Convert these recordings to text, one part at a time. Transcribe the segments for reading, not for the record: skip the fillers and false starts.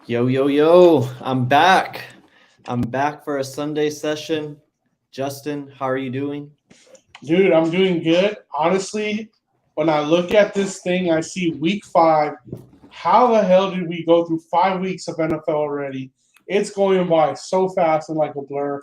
Yo, yo, yo, I'm back. I'm back for a Sunday session. Justin, how are you doing? Dude, I'm doing good. Honestly, when I look at this thing, I see week 5. How the hell did we go through 5 weeks of NFL already? It's going by so fast and like a blur.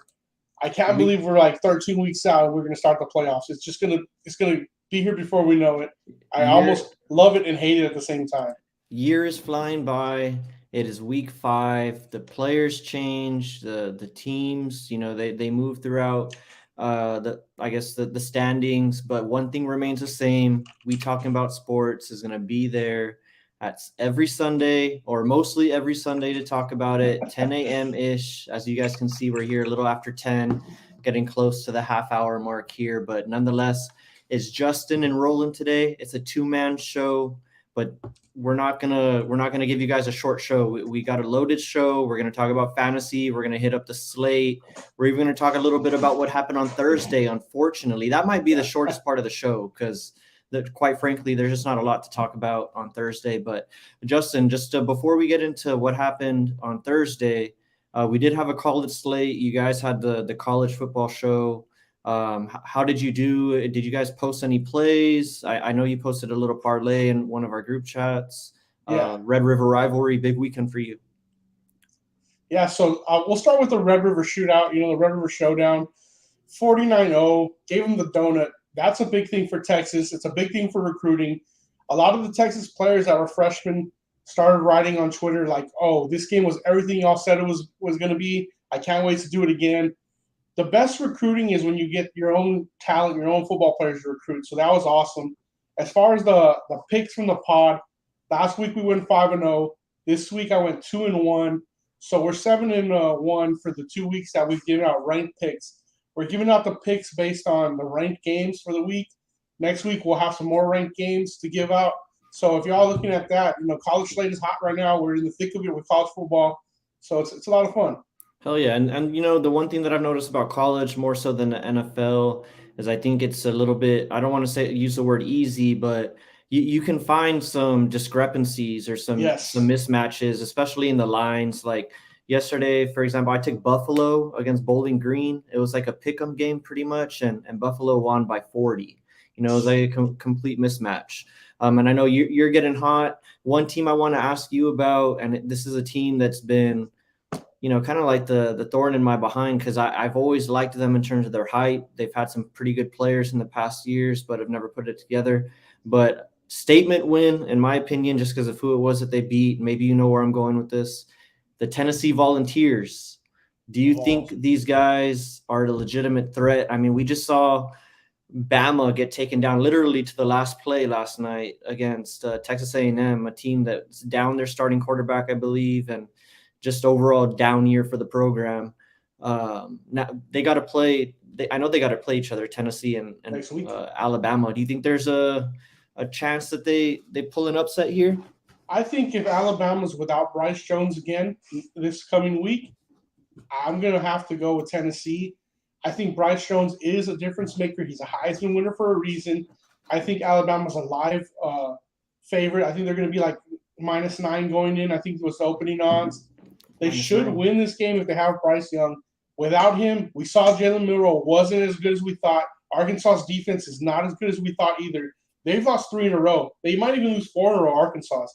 I can't We believe we're like 13 weeks out and we're gonna start the playoffs. It's gonna be here before we know it. I year almost love it and hate it at the same time. year is flying by. It is week 5. The players change, the teams, they move throughout the standings, but one thing remains the same. We talking about sports is gonna be there at every Sunday or mostly every Sunday to talk about it. 10 a.m. ish. As you guys can see, we're here a little after 10, getting close to the half hour mark here, but nonetheless, it's Justin and Roland today. It's a two-man show, but we're not gonna give you guys a short show. We got a loaded show. We're gonna talk about fantasy. We're gonna hit up the slate. We're even gonna talk a little bit about what happened on Thursday. Unfortunately, that might be the shortest part of the show because, quite frankly, there's just not a lot to talk about on Thursday. But Justin, just before we get into what happened on Thursday, we did have a college slate. You guys had the college football show. How did you do? Did you guys post any plays? I know you posted a little parlay in one of our group chats. Yeah. Red River rivalry, big weekend for you. Yeah, so we'll start with the Red River Shootout, the Red River Showdown. 49-0, gave them the donut. That's a big thing for Texas. It's a big thing for recruiting. A lot of the Texas players that were freshmen started writing on Twitter like, oh, this game was everything y'all said it was going to be. I can't wait to do it again. The best recruiting is when you get your own talent, your own football players to recruit. So that was awesome. As far as the picks from the pod, last week we went 5-0. This week I went 2-1. So we're 7-1 for the 2 weeks that we've given out ranked picks. We're giving out the picks based on the ranked games for the week. Next week we'll have some more ranked games to give out. So if y'all looking at that, college slate is hot right now. We're in the thick of it with college football. So it's a lot of fun. Hell yeah. And the one thing that I've noticed about college more so than the NFL is I think it's a little bit, I don't want to use the word easy, but you can find some discrepancies or some Yes. mismatches, especially in the lines. Like yesterday, for example, I took Buffalo against Bowling Green. It was like a pick'em game pretty much, and Buffalo won by 40. It was like a complete mismatch. And I know you're getting hot. One team I want to ask you about, and this is a team that's been kind of like the thorn in my behind because I've always liked them in terms of their height. They've had some pretty good players in the past years, but have never put it together. But statement win, in my opinion, just because of who it was that they beat. Maybe you know where I'm going with this. The Tennessee Volunteers. Do you think these guys are a legitimate threat? I mean, we just saw Bama get taken down literally to the last play last night against Texas A&M, a team that's down their starting quarterback, I believe, and just overall down year for the program. Now they got to play. I know they got to play each other, Tennessee and Alabama. Do you think there's a chance that they pull an upset here? I think if Alabama's without Bryce Jones again this coming week, I'm going to have to go with Tennessee. I think Bryce Jones is a difference maker. He's a Heisman winner for a reason. I think Alabama's a live favorite. I think they're going to be like -9 going in. I think it was the opening odds. They should win this game if they have Bryce Young. Without him, we saw Jalen Milroe wasn't as good as we thought. Arkansas's defense is not as good as we thought either. They've lost 3 in a row. They might even lose 4 in a row, Arkansas.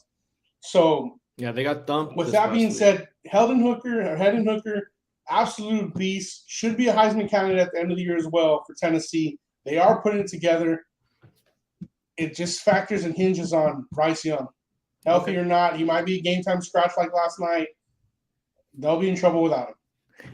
So, yeah, they got thumped. With that being said, Hendon Hooker, absolute beast, should be a Heisman candidate at the end of the year as well for Tennessee. They are putting it together. It just factors and hinges on Bryce Young. Healthy or not, he might be a game time scratch like last night. They'll be in trouble without him.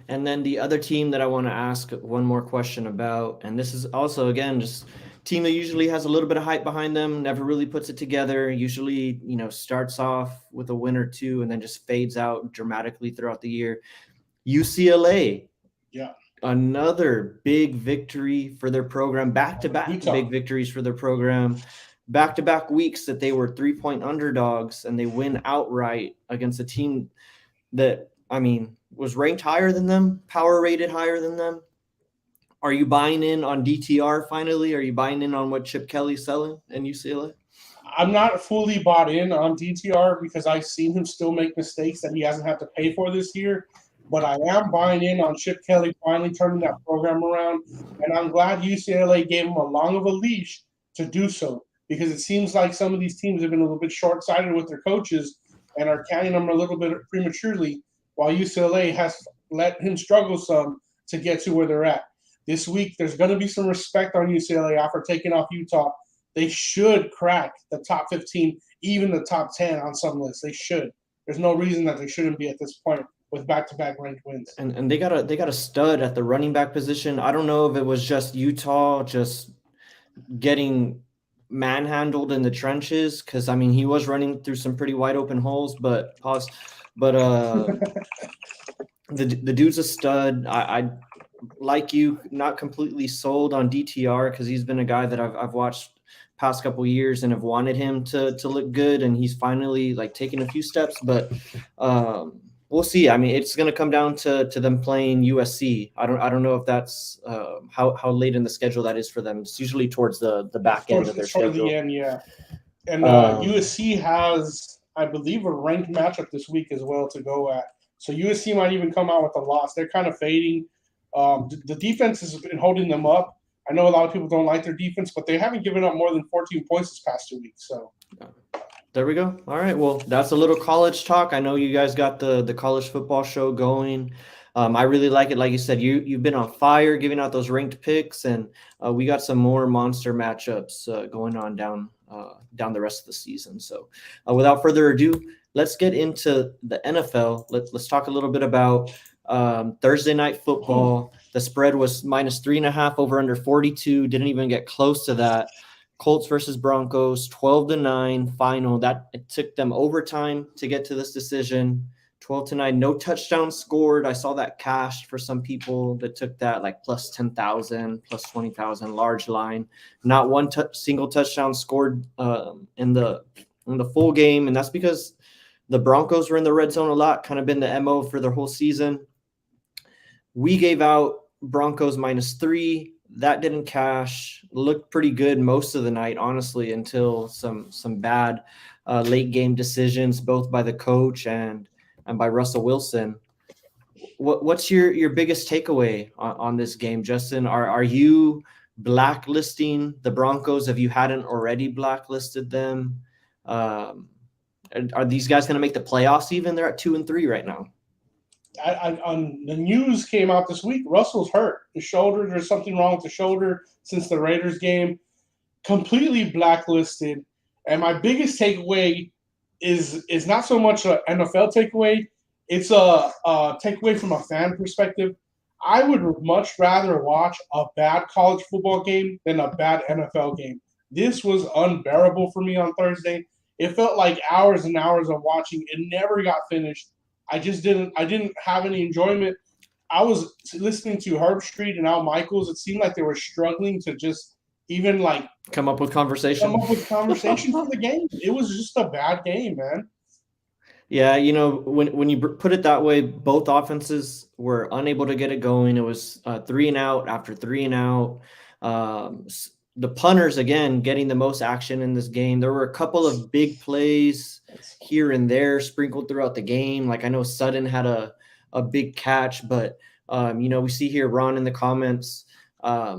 And then the other team that I want to ask one more question about, and this is also, again, just team that usually has a little bit of hype behind them, never really puts it together, usually, starts off with a win or two and then just fades out dramatically throughout the year. UCLA. Yeah. Another big victory for their program, back-to-back big victories for their program, back-to-back weeks that they were 3-point underdogs and they win outright against a team that, was ranked higher than them, power rated higher than them. Are you buying in on DTR finally? Are you buying in on what Chip Kelly's selling in UCLA? I'm not fully bought in on DTR because I've seen him still make mistakes that he hasn't had to pay for this year. But I am buying in on Chip Kelly finally turning that program around. And I'm glad UCLA gave him a long of a leash to do so because it seems like some of these teams have been a little bit short sighted with their coaches and are canning them a little bit prematurely, while UCLA has let him struggle some to get to where they're at. This week, there's going to be some respect on UCLA after taking off Utah. They should crack the top 15, even the top 10 on some lists. They should. There's no reason that they shouldn't be at this point with back-to-back ranked wins. And they got a stud at the running back position. I don't know if it was just Utah just getting manhandled in the trenches, because I mean he was running through some pretty wide open holes, but the dude's a stud. I like you, not completely sold on DTR because he's been a guy that I've watched past couple years and have wanted him to look good, and he's finally like taking a few steps, but we'll see. I mean, it's going to come down to them playing USC. I don't know if that's how late in the schedule that is for them. It's usually towards the back end of their schedule. The end, yeah. And USC has, I believe, a ranked matchup this week as well to go at. So USC might even come out with a loss. They're kind of fading. The defense has been holding them up. I know a lot of people don't like their defense, but they haven't given up more than 14 points this past 2 weeks. So there we go. All right. Well, that's a little college talk. I know you guys got the college football show going. I really like it. Like you said, you've been on fire giving out those ranked picks, and we got some more monster matchups going on down the rest of the season. So without further ado, let's get into the NFL. Let's talk a little bit about Thursday night football. The spread was -3.5 over under 42. Didn't even get close to that. Colts versus Broncos, 12-9 final. That it took them overtime to get to this decision. 12-9, no touchdowns scored. I saw that cashed for some people that took that like plus 10,000, plus 20,000, large line. Not one single touchdown scored in the full game, and that's because the Broncos were in the red zone a lot. Kind of been the MO for their whole season. We gave out Broncos -3. That didn't cash. Looked pretty good most of the night, honestly, until some bad late game decisions, both by the coach and by Russell Wilson. What's your biggest takeaway on this game, Justin? Are you blacklisting the Broncos if you hadn't already blacklisted them? Are these guys going to make the playoffs even? They're at 2-3 right now. On the news came out this week, Russell's hurt. His shoulder, there's something wrong with the shoulder since the Raiders game. Completely blacklisted. And my biggest takeaway is not so much an NFL takeaway. It's a takeaway from a fan perspective. I would much rather watch a bad college football game than a bad NFL game. This was unbearable for me on Thursday. It felt like hours and hours of watching. It never got finished. I didn't have any enjoyment. I was listening to Herb Street and Al Michaels. It seemed like they were struggling to just even like come up with conversation for the game. It was just a bad game, man. Yeah, you know, when you put it that way, both offenses were unable to get it going. It was 3 and out after 3 and out. The punters, again, getting the most action in this game. There were a couple of big plays here and there sprinkled throughout the game. Like I know Sutton had a big catch, but, you know, we see here Ron in the comments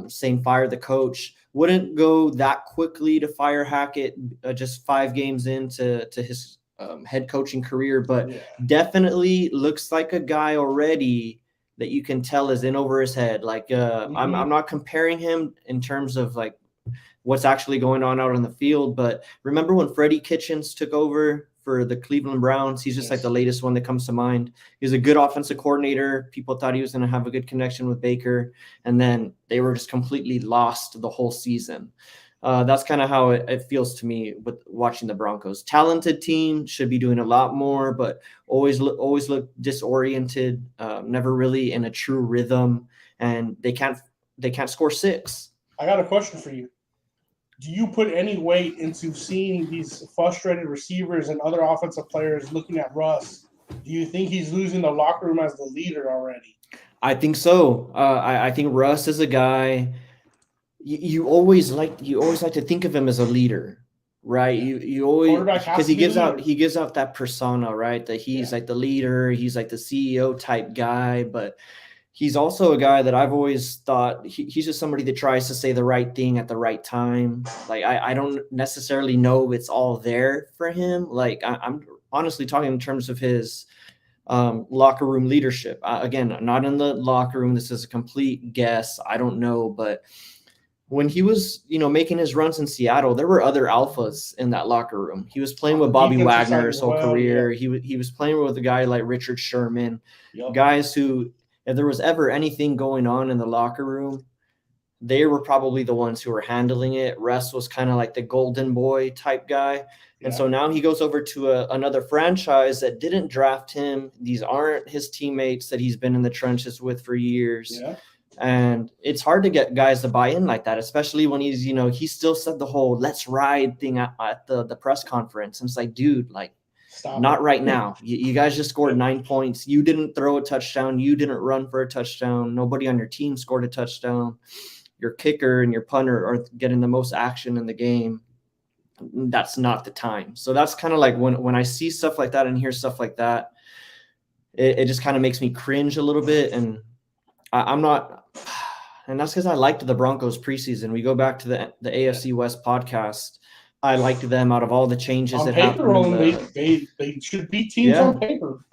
saying fire the coach. Wouldn't go that quickly to fire Hackett just 5 games into his head coaching career, but definitely looks like a guy already that you can tell is in over his head. Like I'm not comparing him in terms of like what's actually going on out on the field, but remember when Freddie Kitchens took over for the Cleveland Browns? He's just like the latest one that comes to mind. He was a good offensive coordinator. People thought he was going to have a good connection with Baker, and then they were just completely lost the whole season. That's kind of how it feels to me with watching the Broncos. Talented team, should be doing a lot more, but always look disoriented, never really in a true rhythm, and they can't score 6. I got a question for you. Do you put any weight into seeing these frustrated receivers and other offensive players looking at Russ? Do you think he's losing the locker room as the leader already? I think so. I think Russ is a guy you always like to think of him as a leader. right? Yeah. You always, Quarterback has because to be the leader. he gives out that persona, right? That he's like the leader, he's like the CEO type guy, but he's also a guy that I've always thought he's just somebody that tries to say the right thing at the right time. Like I don't necessarily know it's all there for him. Like I'm honestly talking in terms of his locker room leadership. Again, not in the locker room. This is a complete guess. I don't know, but when he was, making his runs in Seattle, there were other alphas in that locker room. He was playing with Bobby Wagner his whole career. Yeah. He was playing with a guy like Richard Sherman, Yep. guys who, if there was ever anything going on in the locker room, they were probably the ones who were handling it. Russ was kind of like the golden boy type guy. And so now he goes over to another franchise that didn't draft him. These aren't his teammates that he's been in the trenches with for years. Yeah. And it's hard to get guys to buy in like that, especially when he's, he still said the whole let's ride thing at the press conference. And it's like, dude, like, Stop not it. right now. You guys just scored 9 points. You didn't throw a touchdown. You didn't run for a touchdown. Nobody on your team scored a touchdown. Your kicker and your punter are getting the most action in the game. That's not the time. So that's kind of like when I see stuff like that and hear stuff like that, it just kind of makes me cringe a little bit. And I'm not, and that's because I liked the Broncos preseason. We go back to the AFC West podcast. I liked them out of all the changes that happened. They should beat teams on paper.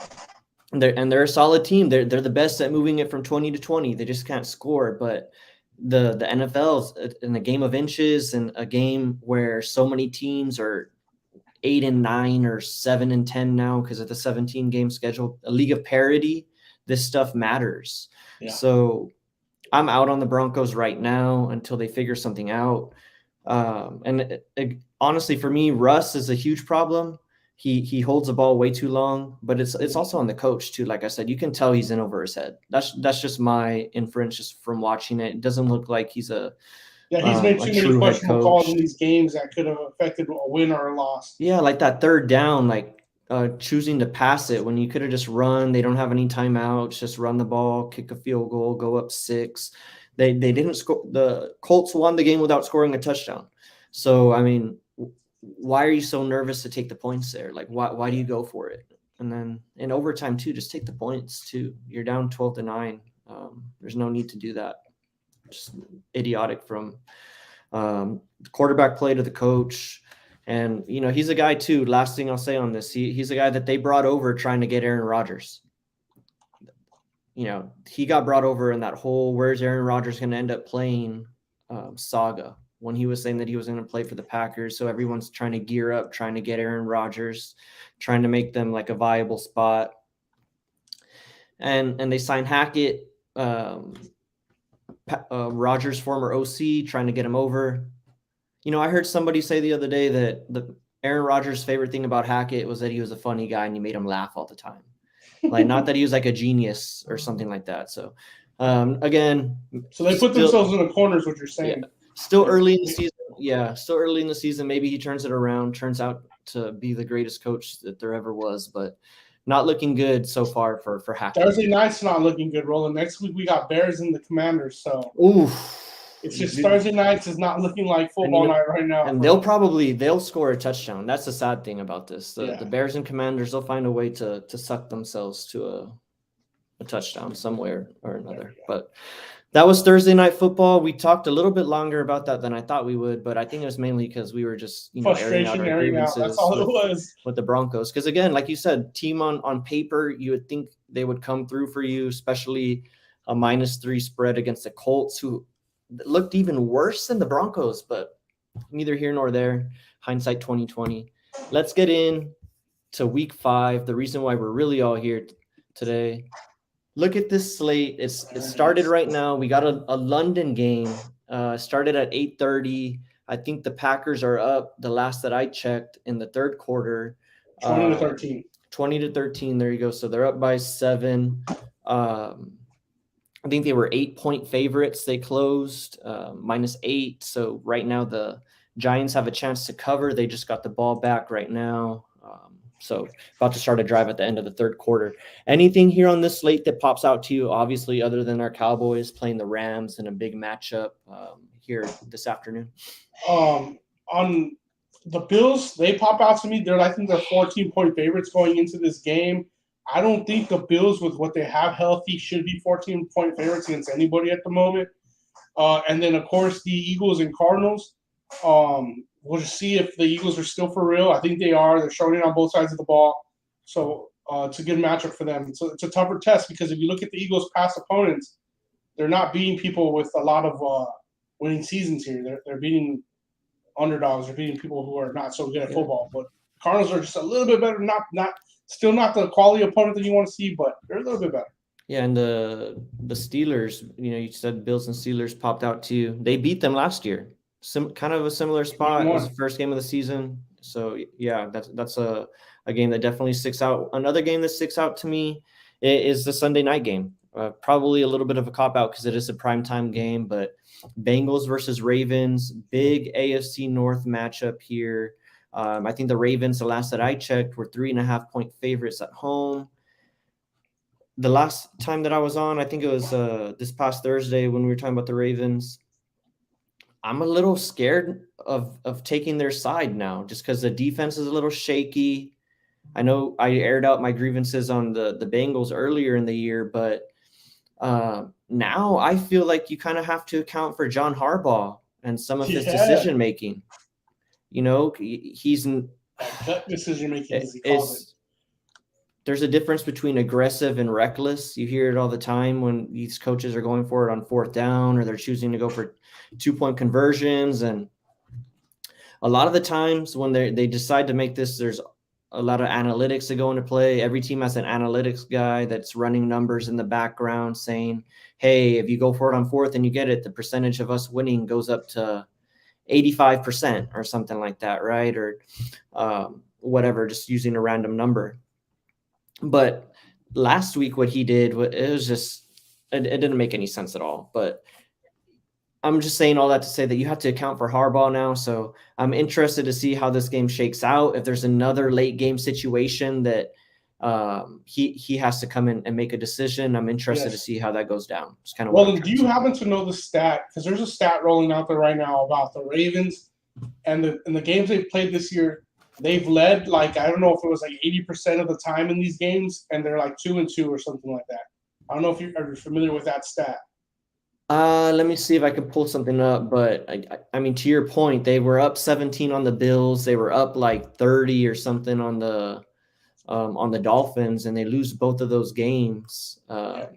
They're a solid team. They're the best at moving it from 20 to 20. They just can't score. But the NFL's in a game of inches, and a game where so many teams are 8-9 or 7-10 now because of the 17 game schedule, a league of parity, this stuff matters. Yeah. So I'm out on the Broncos right now until they figure something out. Honestly, for me, Russ is a huge problem. He holds the ball way too long, but it's also on the coach too. Like I said, you can tell he's in over his head. That's just my inference just from watching it. It doesn't look like he's he's made too many questionable calls in these games that could have affected a win or a loss. Yeah, like that third down, like choosing to pass it when you could have just run. They don't have any timeouts. Just run the ball, kick a field goal, go up 6. They didn't score. The Colts won the game without scoring a touchdown. So I mean, why are you so nervous to take the points there? Like, why do you go for it? And then in overtime too, just take the points too. You're down 12-9. There's no need to do that. Just idiotic from the quarterback play to the coach. And, he's a guy too. Last thing I'll say on this, he's a guy that they brought over trying to get Aaron Rodgers. He got brought over in that whole where's Aaron Rodgers going to end up playing saga, when he was saying that he was going to play for the Packers. So everyone's trying to gear up, trying to get Aaron Rodgers, trying to make them like a viable spot. And they signed Hackett, Rodgers' former OC, trying to get him over. I heard somebody say the other day that the Aaron Rodgers' favorite thing about Hackett was that he was a funny guy and he made him laugh all the time. Like, not that he was like a genius or something like that. So, again. So they put themselves in the corner is what you're saying. Yeah. Still early in the season. Yeah, still early in the season. Maybe he turns it around, turns out to be the greatest coach that there ever was, but not looking good so far for Hackett. Thursday night's not looking good, Roland. Next week we got Bears and the Commanders, so it's just Thursday nights is not looking like football night right now. And they'll score a touchdown. That's the sad thing about this. The Bears and Commanders, they'll find a way to suck themselves to a touchdown somewhere or another. But that was Thursday Night Football. We talked a little bit longer about that than I thought we would, but I think it was mainly because we were just airing out our grievances. That's all it was with the Broncos. Because again, like you said, team on paper, you would think they would come through for you, especially a -3 spread against the Colts, who looked even worse than the Broncos. But neither here nor there. Hindsight 2020. Let's get in to Week 5. The reason why we're really all here today. Look at this slate. It started right now. We got a London game. Started at 8:30. I think the Packers are up, the last that I checked, in the third quarter. 20-13. 20-13. There you go. So they're up by 7. I think they were 8-point favorites. They closed -8. So right now the Giants have a chance to cover. They just got the ball back right now. So about to start a drive at the end of the third quarter. Anything here on this slate that pops out to you, obviously, other than our Cowboys playing the Rams in a big matchup here this afternoon? On The Bills, they pop out to me. I think they're 14-point favorites going into this game. I don't think the Bills, with what they have healthy, should be 14-point favorites against anybody at the moment. And then, of course, the Eagles and Cardinals. We'll just see if the Eagles are still for real. I think they are. They're showing it on both sides of the ball. So it's a good matchup for them. So it's a tougher test because if you look at the Eagles' past opponents, they're not beating people with a lot of winning seasons here. They're beating underdogs. They're beating people who are not so good at football. But Cardinals are just a little bit better. Still not the quality opponent that you want to see, but they're a little bit better. Yeah, and the Steelers, you said Bills and Steelers popped out to you. They beat them last year. Kind of a similar spot. It was the first game of the season. So yeah, that's a game that definitely sticks out. Another game that sticks out to me is the Sunday night game. Probably a little bit of a cop-out because it is a primetime game, but Bengals versus Ravens, big AFC North matchup here. I think the Ravens, the last that I checked, were 3.5-point favorites at home. The last time that I was on, I think it was this past Thursday when we were talking about the Ravens. I'm a little scared of taking their side now just because the defense is a little shaky. I know I aired out my grievances on the Bengals earlier in the year, but now I feel like you kind of have to account for John Harbaugh and some of his decision making. He's decision making, as he calls it. There's a difference between aggressive and reckless. You hear it all the time when these coaches are going for it on fourth down or they're choosing to go for 2-point conversions. And a lot of the times when they decide to make this, there's a lot of analytics that go into play. Every team has an analytics guy that's running numbers in the background saying, hey, if you go for it on fourth and you get it, the percentage of us winning goes up to 85% or something like that, right? Or whatever, just using a random number. But last week, what he did, it was just, it didn't make any sense at all. But I'm just saying all that to say that you have to account for Harbaugh now. So I'm interested to see how this game shakes out. If there's another late game situation that he has to come in and make a decision, I'm interested to see how that goes down. It's kind of well. Do you happen to know the stat? Because there's a stat rolling out there right now about the Ravens and the games they've played this year. They've led, like, I don't know if it was like 80% of the time in these games, and they're like 2-2 or something like that. I don't know if you're familiar with that stat. Let me see if I can pull something up. But I mean, to your point, they were up 17 on the Bills. They were up like 30 or something on the Dolphins, and they lose both of those games. I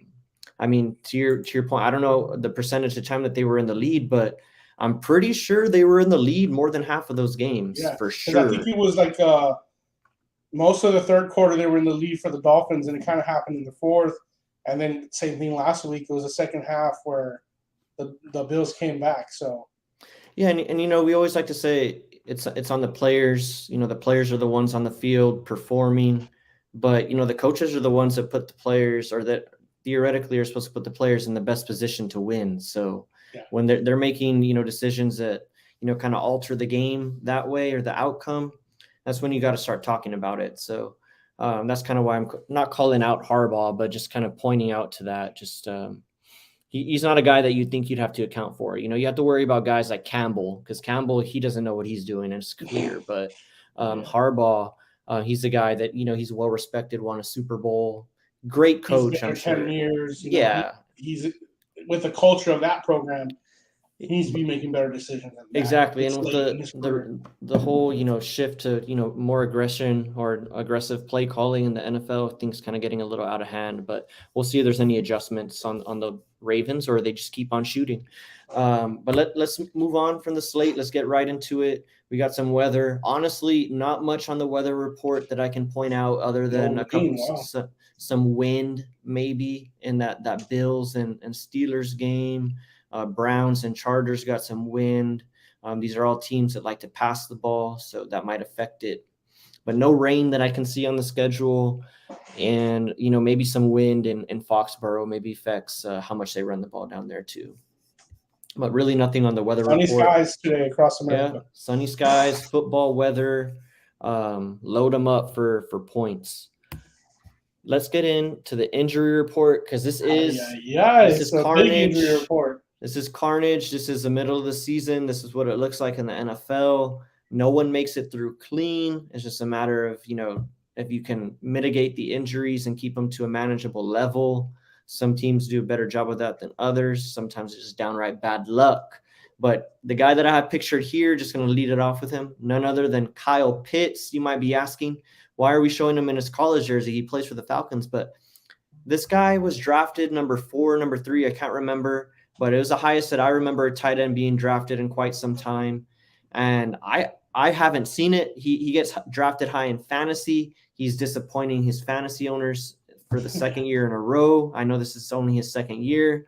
mean, to your point, I don't know the percentage of time that they were in the lead, but I'm pretty sure they were in the lead more than half of those games, for sure. I think it was like most of the third quarter they were in the lead for the Dolphins, and it kind of happened in the fourth. And then same thing last week. It was the second half where the Bills came back. So yeah, and we always like to say it's on the players. The players are the ones on the field performing, but the coaches are the ones that put the players, or that theoretically are supposed to put the players in the best position to win. So when they're making decisions that kind of alter the game that way or the outcome, that's when you got to start talking about it. So that's kind of why I'm not calling out Harbaugh, but just kind of pointing out to that. Just he's not a guy that you think you'd have to account for. You have to worry about guys like Campbell, because Campbell, he doesn't know what he's doing, and it's clear. But Harbaugh, he's a guy that he's well respected, won a Super Bowl, great coach. I'm sure 10 years. He's with the culture of that program. He needs to be making better decisions. Exactly. And with the whole, shift to, more aggression or aggressive play calling in the NFL, things kind of getting a little out of hand, but we'll see if there's any adjustments on the Ravens, or they just keep on shooting. But let's move on from the slate. Let's get right into it. We got some weather. Honestly, not much on the weather report that I can point out other than some wind maybe in that Bills and Steelers game. Browns and Chargers got some wind. These are all teams that like to pass the ball, so that might affect it. But no rain that I can see on the schedule. And, maybe some wind in Foxborough maybe affects how much they run the ball down there too. But really nothing on the weather report. Sunny skies today across America. Yeah, sunny skies, football weather. Load them up for points. Let's get into the injury report, because this is carnage. Big injury report. This is carnage. This is the middle of the season. This is what it looks like in the NFL. No one makes it through clean. It's just a matter of, if you can mitigate the injuries and keep them to a manageable level. Some teams do a better job of that than others. Sometimes it's just downright bad luck. But the guy that I have pictured here, just going to lead it off with him, none other than Kyle Pitts. You might be asking, why are we showing him in his college jersey? He plays for the Falcons, but this guy was drafted number 4, number 3, I can't remember, but it was the highest that I remember a tight end being drafted in quite some time. And I haven't seen it. He gets drafted high in fantasy. He's disappointing his fantasy owners for the second year in a row. I know this is only his second year.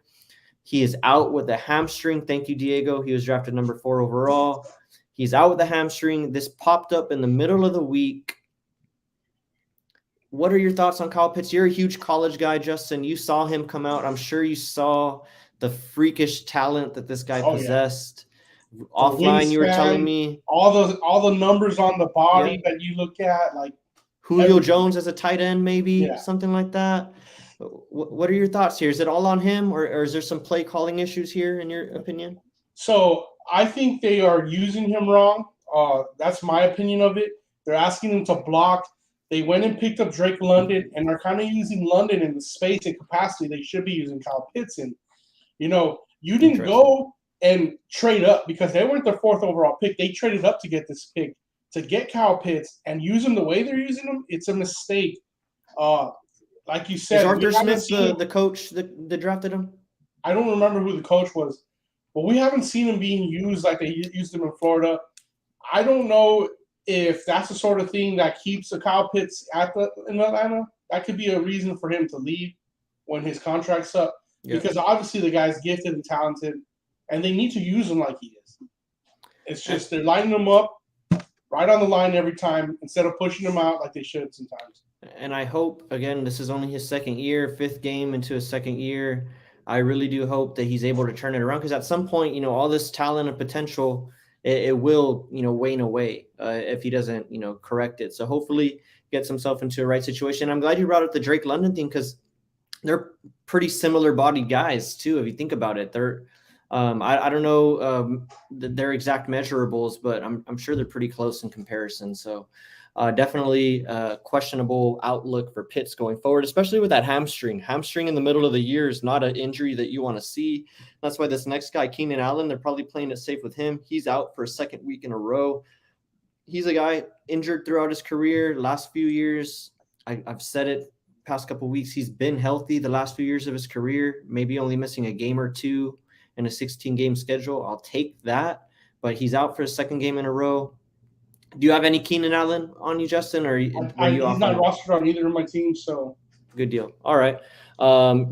He is out with a hamstring. Thank you, Diego. He was drafted number 4 overall. He's out with a hamstring. This popped up in the middle of the week. What are your thoughts on Kyle Pitts? You're a huge college guy, Justin. You saw him come out. I'm sure you saw the freakish talent that this guy possessed. Yeah. Offline, you were telling me all the numbers on the body that you look at, like Julio Jones as a tight end, maybe something like that. What are your thoughts here? Is it all on him, or is there some play calling issues here, in your opinion? So I think they are using him wrong. That's my opinion of it. They're asking him to block. They went and picked up Drake London and are kind of using London in the space and capacity they should be using Kyle Pitts in. You didn't go and trade up because they weren't the 4th overall pick. They traded up to get this pick, to get Kyle Pitts and use him the way they're using him. It's a mistake. Like you said, is Arthur Smith the coach that drafted him? I don't remember who the coach was, but we haven't seen him being used like they used him in Florida. I don't know if that's the sort of thing that keeps a Kyle Pitts in Atlanta. That could be a reason for him to leave when his contract's up. Yeah. Because obviously the guy's gifted and talented, and they need to use him like he is. It's just they're lining him up right on the line every time instead of pushing him out like they should sometimes. And I hope, again, this is only his second year, 5th game into his second year. I really do hope that he's able to turn it around because at some point, all this talent and potential, it will, wane away if he doesn't, correct it. So hopefully gets himself into a right situation. I'm glad you brought up the Drake London thing because they're pretty similar bodied guys too. If you think about it, they're, I don't know their exact measurables, but I'm sure they're pretty close in comparison. So definitely questionable outlook for Pitts going forward, especially with that hamstring. Hamstring in the middle of the year is not an injury that you want to see. That's why this next guy, Keenan Allen, they're probably playing it safe with him. He's out for a second week in a row. He's a guy injured throughout his career. Last few years, I've said it past couple of weeks, he's been healthy the last few years of his career, maybe only missing a game or two in a 16-game schedule. I'll take that, but he's out for a second game in a row. Do you have any Keenan Allen on you, Justin? Or he's not rostered on either of my teams, so good deal. All right.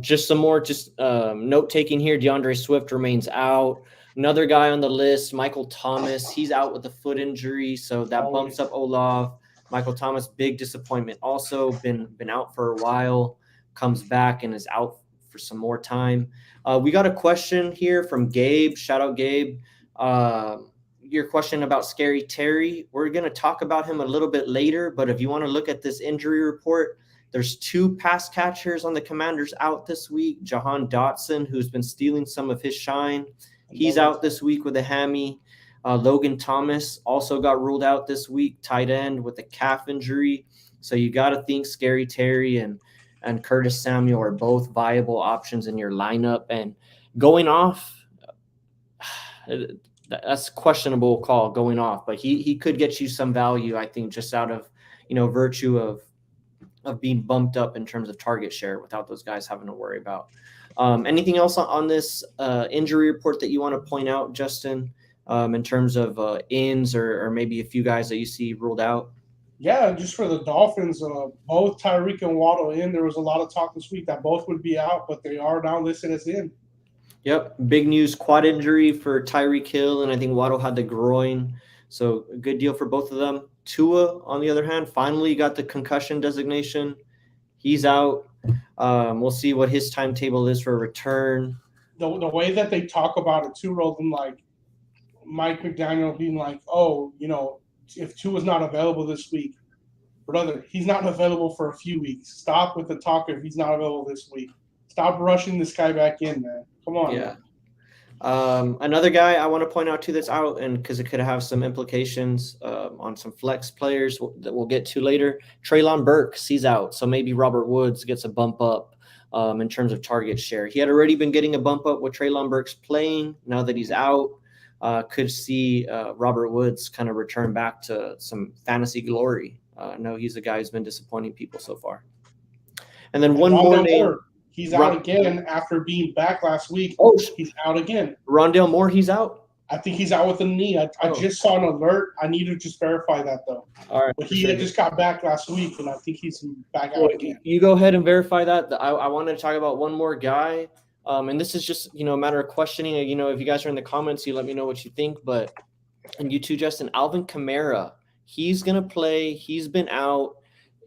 Just some more note taking here. DeAndre Swift remains out. Another guy on the list, Michael Thomas. He's out with a foot injury, so that bumps up Olave. Michael Thomas, big disappointment. Also been out for a while. Comes back and is out for some more time. We got a question here from Gabe. Shout out, Gabe. Your question about Scary Terry. We're going to talk about him a little bit later, but if you want to look at this injury report, there's 2 pass catchers on the Commanders out this week. Jahan Dotson, who's been stealing some of his shine. He's out this week with a hammy. Logan Thomas also got ruled out this week, tight end with a calf injury. So you got to think Scary Terry and Curtis Samuel are both viable options in your lineup. And going off, that's a questionable call going off, but he could get you some value, I think, just out of, virtue of being bumped up in terms of target share without those guys having to worry about. Anything else on this injury report that you want to point out, Justin, in terms of ins or maybe a few guys that you see ruled out? Yeah, just for the Dolphins, both Tyreek and Waddle in. There was a lot of talk this week that both would be out, but they are now listed as in. Yep, big news, quad injury for Tyreek Hill, and I think Waddle had the groin. So a good deal for both of them. Tua, on the other hand, finally got the concussion designation. He's out. We'll see what his timetable is for a return. The way that they talk about it, too, rather than like Mike McDaniel being like, oh, if Tua's not available this week, brother, he's not available for a few weeks. Stop with the talk if he's not available this week. Stop rushing this guy back in, man. Come on. Yeah. Another guy I want to point out too that's out, and because it could have some implications on some flex players that we'll get to later. Treylon Burks, he's out, so maybe Robert Woods gets a bump up in terms of target share. He had already been getting a bump up with Treylon Burks playing. Now that he's out, could see Robert Woods kind of return back to some fantasy glory. No, he's a guy who's been disappointing people so far. And then one more name. He's out again after being back last week. Oh, he's out again. Rondale Moore, he's out? I think he's out with a knee. I just saw an alert. I need to just verify that, though. All right. But he just got back last week, and I think he's back out again. You go ahead and verify that. I wanted to talk about one more guy. And this is just, a matter of questioning. If you guys are in the comments, you let me know what you think. But, and you too, Justin, Alvin Kamara, he's going to play. He's been out.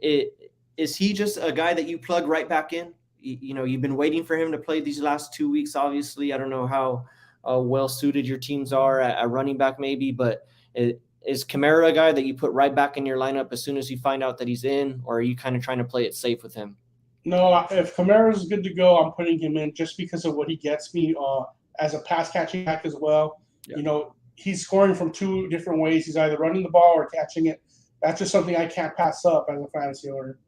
Is he just a guy that you plug right back in? You've been waiting for him to play these last 2 weeks, obviously. I don't know how well-suited your teams are at running back maybe, but is Kamara a guy that you put right back in your lineup as soon as you find out that he's in, or are you kind of trying to play it safe with him? No, if Kamara is good to go, I'm putting him in just because of what he gets me as a pass-catching back as well. Yeah. He's scoring from two different ways. He's either running the ball or catching it. That's just something I can't pass up as a fantasy owner.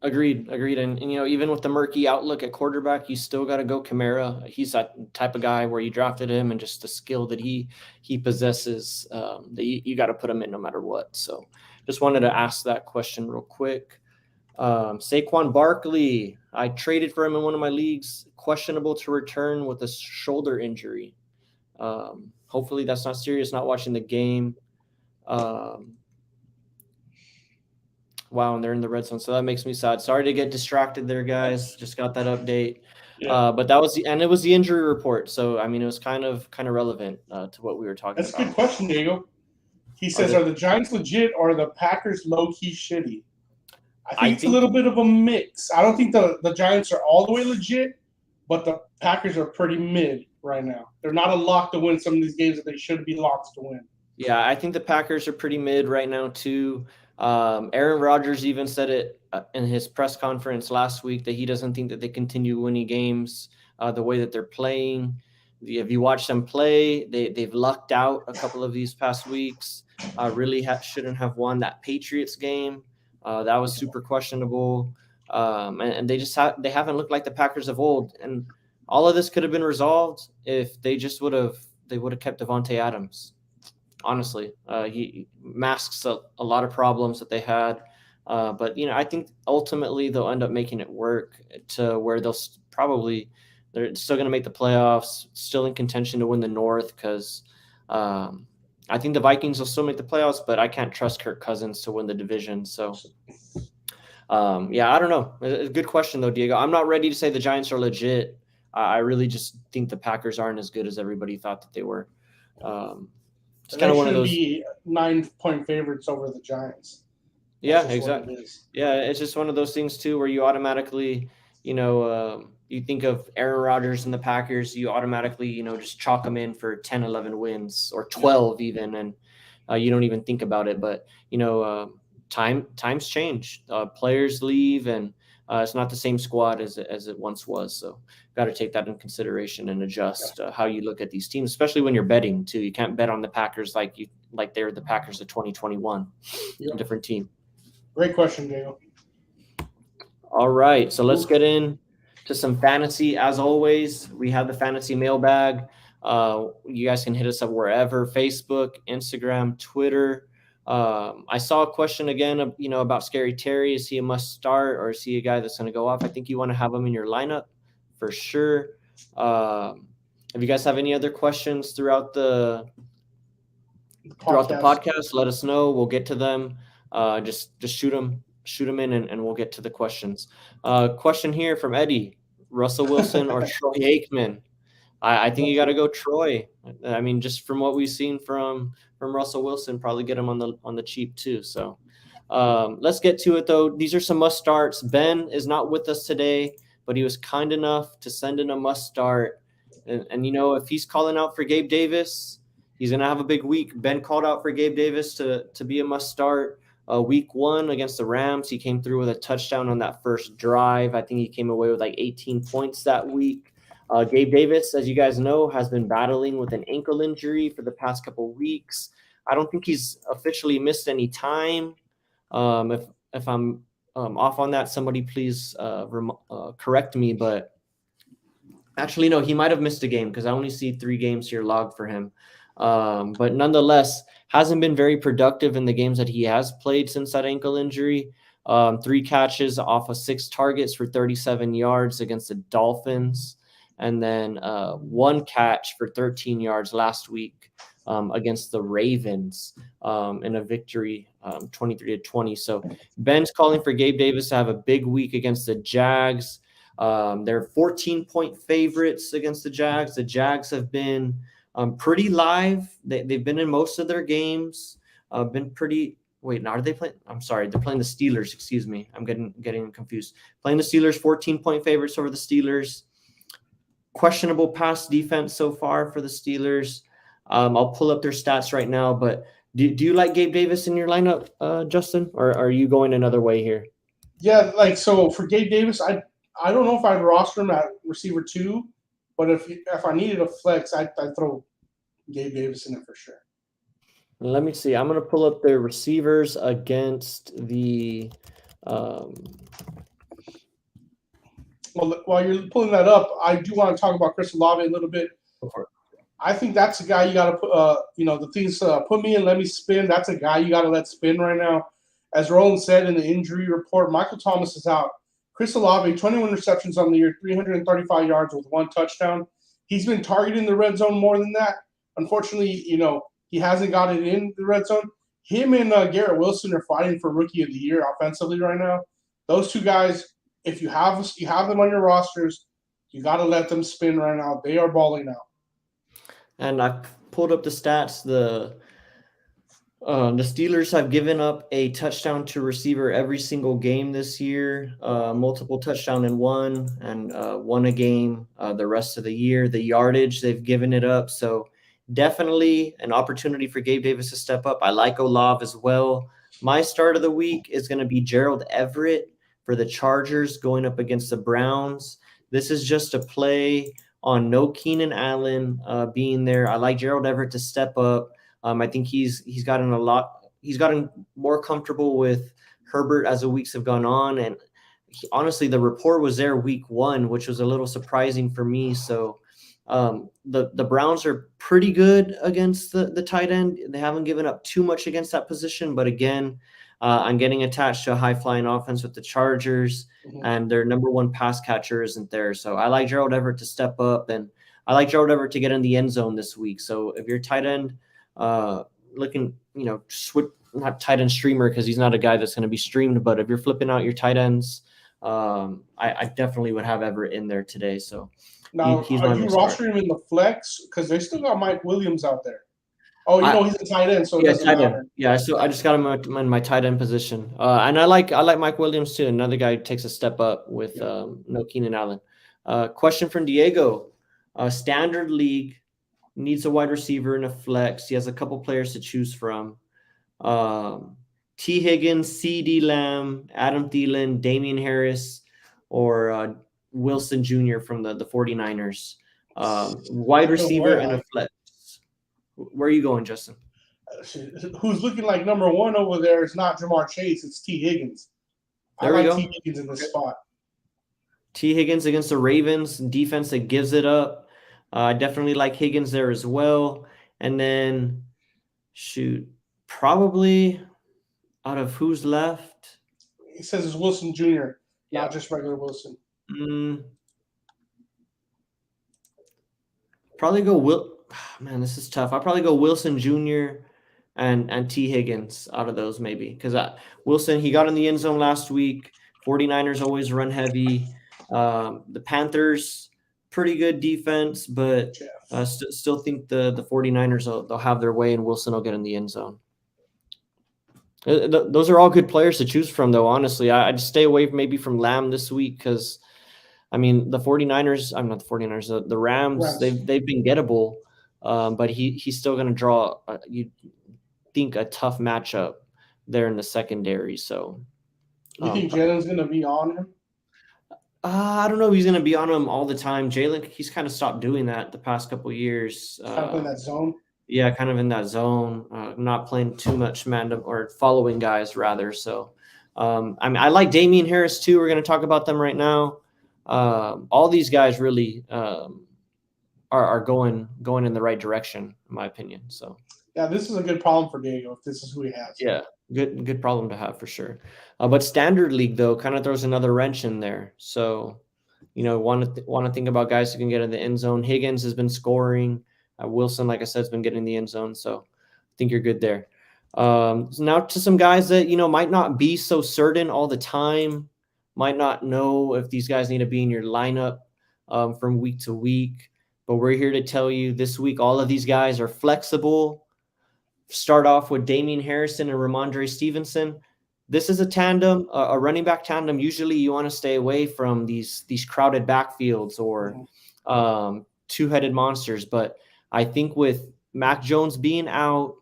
Agreed. And even with the murky outlook at quarterback, you still got to go Kamara. He's that type of guy where you drafted him, and just the skill that he possesses, that you got to put him in no matter what. So just wanted to ask that question real quick. Saquon Barkley, I traded for him in one of my leagues, questionable to return with a shoulder injury. Hopefully that's not serious, not watching the game. Wow, and they're in the red zone, so that makes me sad. Sorry to get distracted there, guys. Just got that update. Yeah. But that was it was the injury report, so I mean it was kind of relevant to what we were talking about. That's a good question, Diego. He says, "Are the Giants legit or are the Packers low-key shitty?" I think it's a little bit of a mix. I don't think the Giants are all the way legit, but the Packers are pretty mid right now. They're not a lock to win some of these games that they should be locks to win. Yeah, I think the Packers are pretty mid right now too. Aaron Rodgers even said it in his press conference last week that he doesn't think that they continue winning games the way that they're playing. If you watch them play, they've lucked out a couple of these past weeks. Really shouldn't have won that Patriots game. That was super questionable. And they haven't looked like the Packers of old. And all of this could have been resolved if they just would have kept Devontae Adams. Honestly, he masks a lot of problems that they had. But, I think ultimately they'll end up making it work to where they're still going to make the playoffs, still in contention to win the North, because I think the Vikings will still make the playoffs, but I can't trust Kirk Cousins to win the division. So, I don't know. It's a good question, though, Diego. I'm not ready to say the Giants are legit. I really just think the Packers aren't as good as everybody thought that they were. It's kind of one of those 9-point favorites over the Giants. Yeah, exactly. Yeah, it's just one of those things too where you automatically, you think of Aaron Rodgers and the Packers, you automatically, just chalk them in for 10, 11 wins or 12 even, and you don't even think about it. But times change, players leave, and it's not the same squad as it once was. So got to take that in consideration and adjust how you look at these teams, especially when you're betting too. You can't bet on the Packers like they're the Packers of 2021, a different team. Great question, Dale. All right, so let's get in to some fantasy. As always, we have the fantasy mailbag. You guys can hit us up wherever: Facebook, Instagram, Twitter. I saw a question again, about Scary Terry. Is he a must start, or is he a guy that's going to go off? I think you want to have him in your lineup for sure. If you guys have any other questions throughout the podcast, let us know. We'll get to them. Just shoot them in, and we'll get to the questions. Question here from Eddie: Russell Wilson or Troy Aikman? I think you got to go Troy. I mean, just from what we've seen from Russell Wilson, probably get him on the cheap too. So let's get to it though. These are some must starts. Ben is not with us today, but he was kind enough to send in a must start. And if he's calling out for Gabe Davis, he's gonna have a big week. Ben called out for Gabe Davis to be a must start. Week 1 against the Rams, he came through with a touchdown on that first drive. I think he came away with like 18 points that week. Gabe Davis, as you guys know, has been battling with an ankle injury for the past couple weeks. I don't think he's officially missed any time. If I'm off on that, somebody please correct me. But actually, no, he might have missed a game because I only see 3 games here logged for him. But nonetheless, hasn't been very productive in the games that he has played since that ankle injury. 3 catches off of 6 targets for 37 yards against the Dolphins, and then 1 catch for 13 yards last week against the Ravens in a victory 23-20. So Ben's calling for Gabe Davis to have a big week against the Jags. They're 14-point favorites against the Jags. The Jags have been pretty live. They've been in most of their games. Been pretty. Wait, now are they playing? I'm sorry, they're playing the Steelers. Excuse me, I'm getting confused. Playing the Steelers, 14-point favorites over the Steelers. Questionable pass defense so far for the Steelers. I'll pull up their stats right now. But do you like Gabe Davis in your lineup, Justin, or are you going another way here? Yeah, so for Gabe Davis, I don't know if I'd roster him at receiver 2, but if I needed a flex, I'd throw Gabe Davis in it for sure. Let me see. I'm going to pull up their receivers against the. Well, while you're pulling that up, I do want to talk about Chris Olave a little bit. I think that's a guy you got to put. The things put me in, let me spin. That's a guy you got to let spin right now. As Roland said in the injury report, Michael Thomas is out. Chris Olave, 21 receptions on the year, 335 yards with 1 touchdown. He's been targeting the red zone more than that. Unfortunately, he hasn't got it in the red zone. Him and Garrett Wilson are fighting for Rookie of the Year offensively right now. Those 2 guys, if you have them on your rosters, you got to let them spin right now. They are balling out. And I pulled up the stats. The Steelers have given up a touchdown to receiver every single game this year, multiple touchdown in one, and one a game the rest of the year. The yardage, they've given it up. So definitely an opportunity for Gabe Davis to step up. I like Olave as well. My start of the week is going to be Gerald Everett for the Chargers going up against the Browns. This is just a play on no Keenan Allen being there. I like Gerald Everett to step up. I think he's gotten more comfortable with Herbert as the weeks have gone on. And honestly, the report was there week 1, which was a little surprising for me. So the Browns are pretty good against the tight end. They haven't given up too much against that position. But again, I'm getting attached to a high-flying offense with the Chargers, and their number 1 pass catcher isn't there. So I like Gerald Everett to step up, and I like Gerald Everett to get in the end zone this week. So if you're tight end, looking, not tight end streamer because he's not a guy that's going to be streamed, but if you're flipping out your tight ends, I definitely would have Everett in there today. So now, are you rostering him in the flex? Because they still got Mike Williams out there. Oh, he's a tight end, so it doesn't matter. Yeah, so I just got him in my tight end position, and I like Mike Williams too. Another guy who takes a step up with no Keenan Allen. Question from Diego: Standard league needs a wide receiver and a flex. He has a couple players to choose from: T. Higgins, C.D. Lamb, Adam Thielen, Damian Harris, or Wilson Jr. from the 49ers. Wide receiver and a flex. Where are you going, Justin? Who's looking like number 1 over there is not Jamar Chase. It's T. Higgins. There we go. T. Higgins in this spot. T. Higgins against the Ravens, defense that gives it up. I definitely like Higgins there as well. And then, probably out of who's left? He says it's Wilson Jr., not just regular Wilson. Probably go Man, this is tough. I'll probably go Wilson Jr. and T. Higgins out of those maybe. Because Wilson, he got in the end zone last week. 49ers always run heavy. The Panthers, pretty good defense, but still think the 49ers, they'll have their way and Wilson will get in the end zone. Those are all good players to choose from, though, honestly. I just stay away maybe from Lamb this week because, the 49ers – I'm not the 49ers. The Rams, they've been gettable, but he's still going to draw, you'd think, a tough matchup there in the secondary. So, you think Jalen's going to be on him? I don't know if he's going to be on him all the time. Jalen, he's kind of stopped doing that the past couple of years. Kind of playing that zone. Yeah, kind of in that zone, not playing too much man or following guys rather. So, I mean, I like Damian Harris too. We're going to talk about them right now. All these guys really are going in the right direction, in my opinion. So, yeah, this is a good problem for Diego if this is who he has. yeah, good problem to have for sure. But standard league though kind of throws another wrench in there. So, want to think about guys who can get in the end zone. Higgins has been scoring. Wilson, like I said, has been getting in the end zone. So I think you're good there. So now to some guys that, might not be so certain all the time, might not know if these guys need to be in your lineup from week to week. But we're here to tell you this week, all of these guys are flexible. Start off with Damian Harrison and Ramondre Stevenson. This is a tandem, a running back tandem. Usually you want to stay away from these crowded backfields or two-headed monsters. But I think with Mac Jones being out,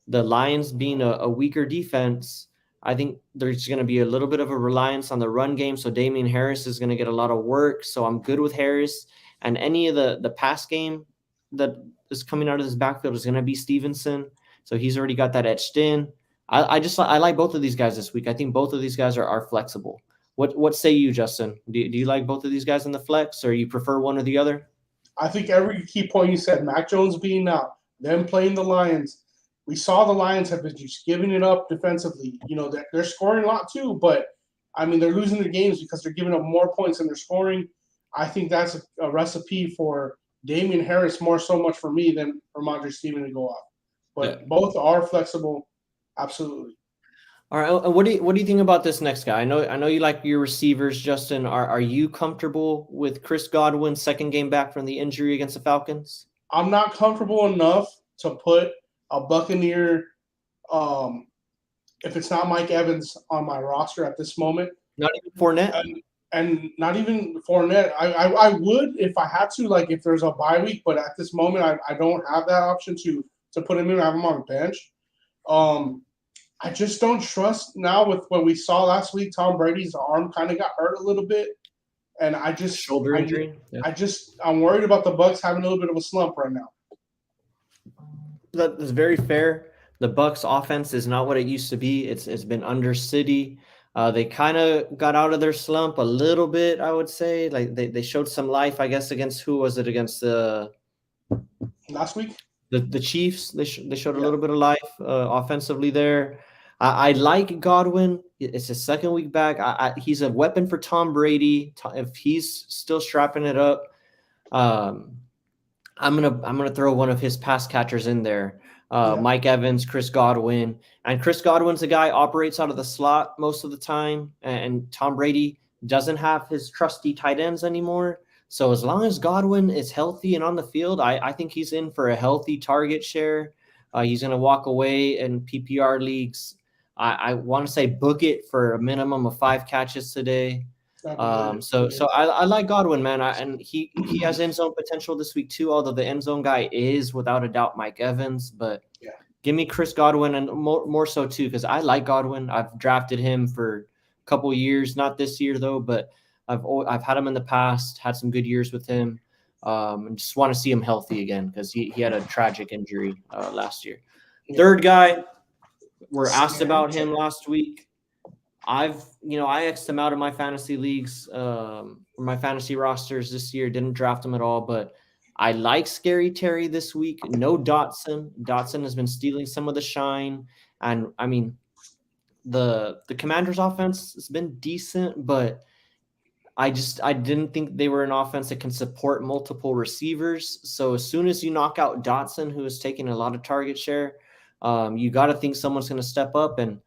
the Lions being a weaker defense, I think there's going to be a little bit of a reliance on the run game. So Damian Harris is going to get a lot of work. So I'm good with Harris. And any of the pass game that is coming out of this backfield is going to be Stevenson. So he's already got that etched in. I like both of these guys this week. I think both of these guys are flexible. What say you, Justin? Do you like both of these guys in the flex, or you prefer one or the other? I think every key point you said, Mac Jones being out, them playing the Lions, we saw the Lions have been just giving it up defensively. They're scoring a lot too, but I mean they're losing their games because they're giving up more points than they're scoring. I think that's a recipe for Damian Harris more so much for me than for Ramondre Stevenson to go off. But both are flexible. Absolutely. All right. And what do you think about this next guy? I know you like your receivers, Justin. Are you comfortable with Chris Godwin's second game back from the injury against the Falcons? I'm not comfortable enough to put a Buccaneer, if it's not Mike Evans, on my roster at this moment. Not even Fournette? And not even Fournette. I would if I had to, like if there's a bye week, but at this moment I don't have that option to put him in. I have him on the bench. I just don't trust now with what we saw last week. Tom Brady's arm kind of got hurt a little bit, and shoulder injury. I'm worried about the Bucs having a little bit of a slump right now. That is very fair. The Bucs offense is not what it used to be. It's been under City. They kind of got out of their slump a little bit, I would say. Like they showed some life, I guess, against who was it? Against the last week? The Chiefs. They showed a little bit of life offensively there. I like Godwin. It's his second week back. He's a weapon for Tom Brady. If he's still strapping it up, I'm gonna throw one of his pass catchers in there. Mike Evans, Chris Godwin. And Chris Godwin's a guy operates out of the slot most of the time. And Tom Brady doesn't have his trusty tight ends anymore. So as long as Godwin is healthy and on the field, I think he's in for a healthy target share. He's going to walk away in PPR leagues. I want to say book it for a minimum of 5 catches today. So I like Godwin, man. And he has end zone potential this week too, although the end zone guy is without a doubt Mike Evans. But give me Chris Godwin, and more so too, because I like Godwin. I've drafted him for a couple of years, not this year though, but I've had him in the past, had some good years with him. And just want to see him healthy again because he had a tragic injury last year. Third guy, we're asked about him last week. I X'd him out of my fantasy leagues, or my fantasy rosters this year. Didn't draft him at all, but I like Scary Terry this week. No Dotson. Dotson has been stealing some of the shine, and I mean, the Commanders' offense has been decent, but I didn't think they were an offense that can support multiple receivers. So as soon as you knock out Dotson, who is taking a lot of target share, you got to think someone's going to step up. And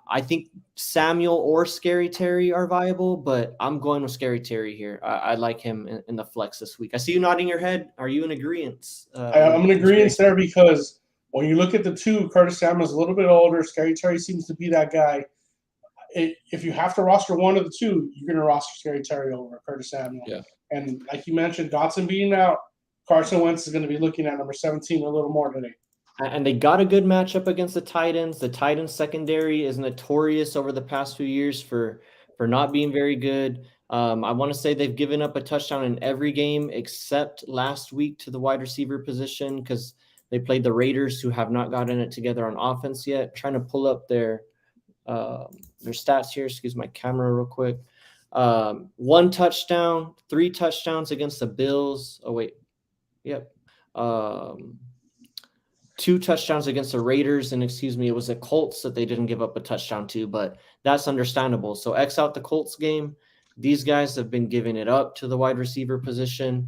I think Samuel or Scary Terry are viable, but I'm going with Scary Terry here. I like him in the flex this week. I see you nodding your head. Are you in agreement? I'm in agreement there because when you look at the two, Curtis Samuel's a little bit older. Scary Terry seems to be that guy. If you have to roster one of the two, you're going to roster Scary Terry over Curtis Samuel. Yeah. And like you mentioned, Dotson being out, Carson Wentz is going to be looking at number 17 a little more today. And they got a good matchup against the Titans. The Titans secondary is notorious over the past few years for not being very good. I want to say they've given up a touchdown in every game except last week to the wide receiver position because they played the Raiders, who have not gotten it together on offense yet. Trying to pull up their stats here. Excuse my camera real quick. 1 touchdown, 3 touchdowns against the Bills. Oh, wait. Yep. 2 touchdowns against the Raiders, and it was the Colts that they didn't give up a touchdown to, but that's understandable. So X out the Colts game. These guys have been giving it up to the wide receiver position.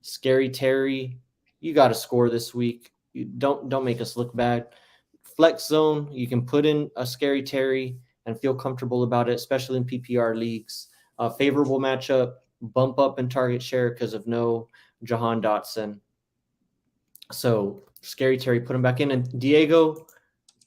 Scary Terry, you got to score this week. You don't make us look bad. Flex zone, you can put in a Scary Terry and feel comfortable about it, especially in PPR leagues. Favorable matchup, bump up in target share because of no Jahan Dotson. So Scary Terry, put him back in. And Diego,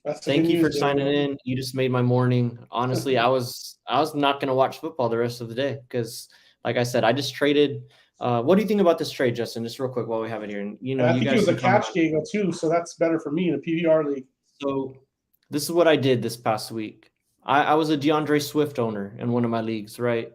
thank you for signing in. You just made my morning. Honestly, I was not going to watch football the rest of the day because, like I said, I just traded. What do you think about this trade, Justin? Just real quick while we have it here. And I you think guys it was a catch Diego too, so that's better for me in a PPR league. So this is what I did this past week. I was a DeAndre Swift owner in one of my leagues, right?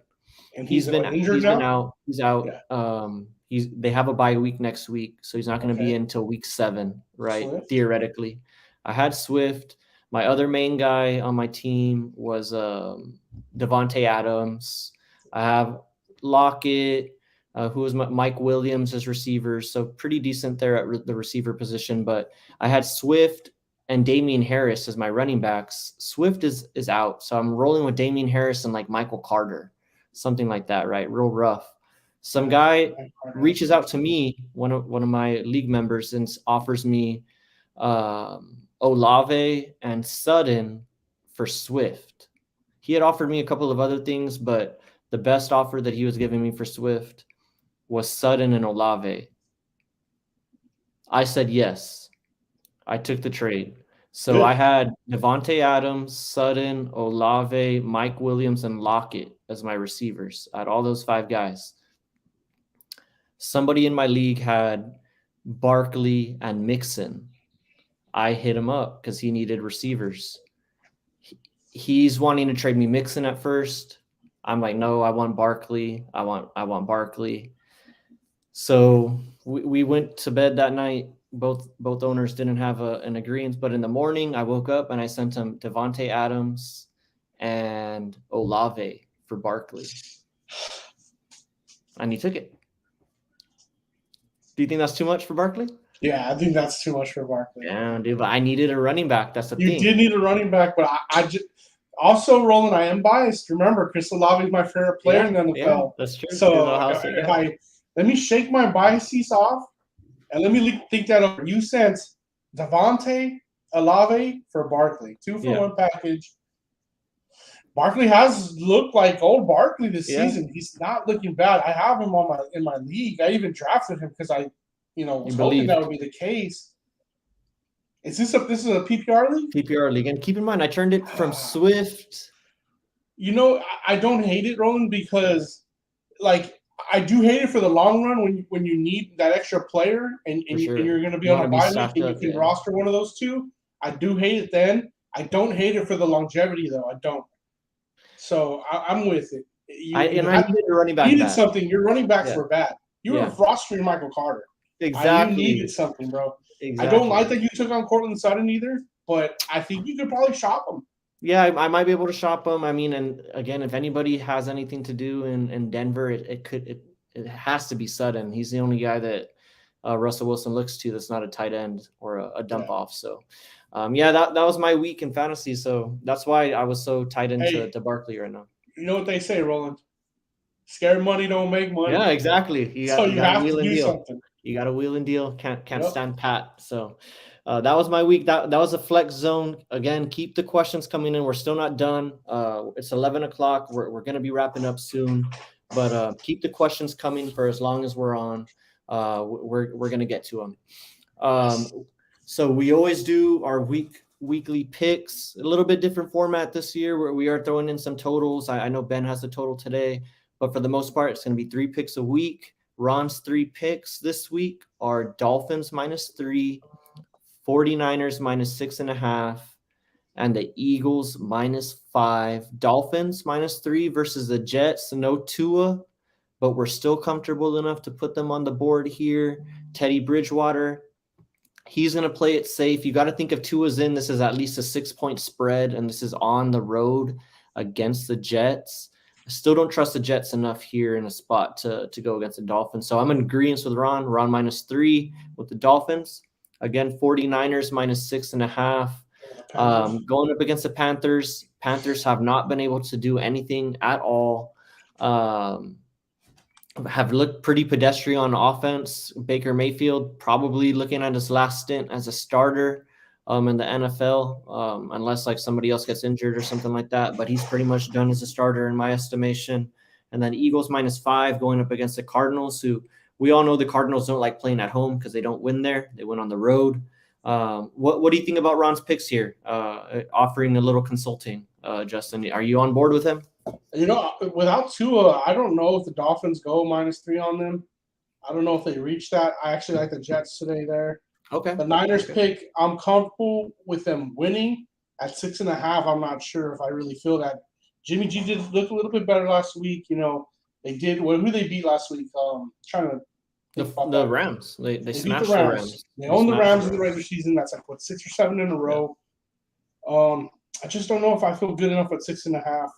And he's been out. He's out. Yeah. They have a bye week next week, so he's not going to be in until week 7, right? Swift. Theoretically. I had Swift. My other main guy on my team was Devontae Adams. I have Lockett, who was Mike Williams as receivers, so pretty decent there at the receiver position. But I had Swift and Damian Harris as my running backs. Swift is out, so I'm rolling with Damian Harris and like Michael Carter, something like that, right? Real rough. Some guy reaches out to me, one of my league members, and offers me Olave and Sutton for Swift. He had offered me a couple of other things, but the best offer that he was giving me for Swift was Sutton and Olave. I said yes. I took the trade. So good. I had Devontae Adams, Sutton, Olave, Mike Williams, and Lockett as my receivers. I had all those 5 guys. Somebody in my league had Barkley and Mixon. I hit him up because he needed receivers. He's wanting to trade me Mixon at first. I'm like, no, I want Barkley. I want Barkley. So we went to bed that night. Both owners didn't have an agreement, but in the morning I woke up and I sent him Devontae Adams and Olave for Barkley. And he took it. Do you think that's too much for Barkley? Yeah, I think that's too much for Barkley. Yeah, dude, but I needed a running back. That's the thing. You did need a running back, but I just also, Roland, I am biased. Remember, Chris Olave is my favorite player in the NFL. Yeah, that's true. So let me shake my biases off and let me think that over. You sent Devontae, Olave for Barkley, 2-for-1 package. Barkley has looked like old Barkley this season. He's not looking bad. I have him in my league. I even drafted him because I was hoping that would be the case. This is a PPR league? PPR league. And keep in mind, I turned it from Swift. I don't hate it, Roland, because I do hate it for the long run when you need that extra player and you're going to be on a bye week and you can roster one of those 2. I do hate it then. I don't hate it for the longevity, though. I don't. So I'm with it. I needed a running back. You needed something. Your running backs were bad. You were rostering Michael Carter. Exactly. You needed something, bro. Exactly. I don't like that you took on Cortland Sutton either, but I think you could probably shop him. Yeah, I might be able to shop him. I mean, and again, if anybody has anything to do in Denver, it has to be Sutton. He's the only guy that Russell Wilson looks to that's not a tight end or a dump off. So, that was my week in fantasy. So that's why I was so tied into Barkley right now. You know what they say, Roland? Scared money don't make money. Yeah, exactly. You have to do something. You got to wheel and deal. Can't stand pat. So that was my week. That was a flex zone. Again, keep the questions coming in. We're still not done. It's 11 o'clock. We're going to be wrapping up soon. But keep the questions coming for as long as we're on. We're going to get to them. So we always do our weekly picks. A little bit different format this year where we are throwing in some totals. I know Ben has the total today, but for the most part, it's going to be 3 picks a week. Ron's 3 picks this week are Dolphins -3, 49ers -6.5, and the Eagles -5. Dolphins -3 versus the Jets. No Tua, but we're still comfortable enough to put them on the board here. Teddy Bridgewater, he's going to play it safe. You got to think if Tua's in, this is at least a 6-point spread, and this is on the road against the Jets. I still don't trust the Jets enough here in a spot to go against the Dolphins. So I'm in agreement with Ron. Ron -3 with the Dolphins. Again, 49ers -6.5. Going up against the Panthers. Panthers have not been able to do anything at all. Have looked pretty pedestrian on offense. Baker Mayfield probably looking at his last stint as a starter in the NFL, unless like somebody else gets injured or something like that. But he's pretty much done as a starter in my estimation. And then Eagles -5 going up against the Cardinals, who we all know the Cardinals don't like playing at home because they don't win there. They win on the road. What do you think about Ron's picks here? Offering a little consulting, Justin. Are you on board with him? Without Tua, I don't know if the Dolphins go -3 on them. I don't know if they reach that. I actually like the Jets today there. Okay. The Niners pick, I'm comfortable with them winning. At 6.5, I'm not sure if I really feel that. Jimmy G did look a little bit better last week. They did. Who they beat last week? Trying to the Rams. They smashed the Rams. They own the Rams in the regular season. That's like 6 or 7 in a row. Yeah. I just don't know if I feel good enough at 6.5.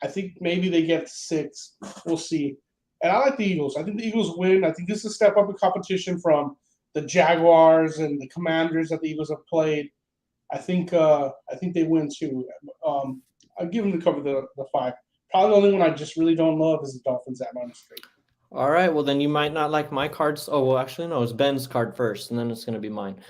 I think maybe they get 6. We'll see. And I like the Eagles. I think the Eagles win. I think this is a step up in competition from the Jaguars and the Commanders that the Eagles have played. I think they win too. I'll give them to cover the 5. Probably the only one I just really don't love is the Dolphins at -3. All right. Well, then you might not like my cards. Oh, well, actually, no. It's Ben's card first, and then it's going to be mine.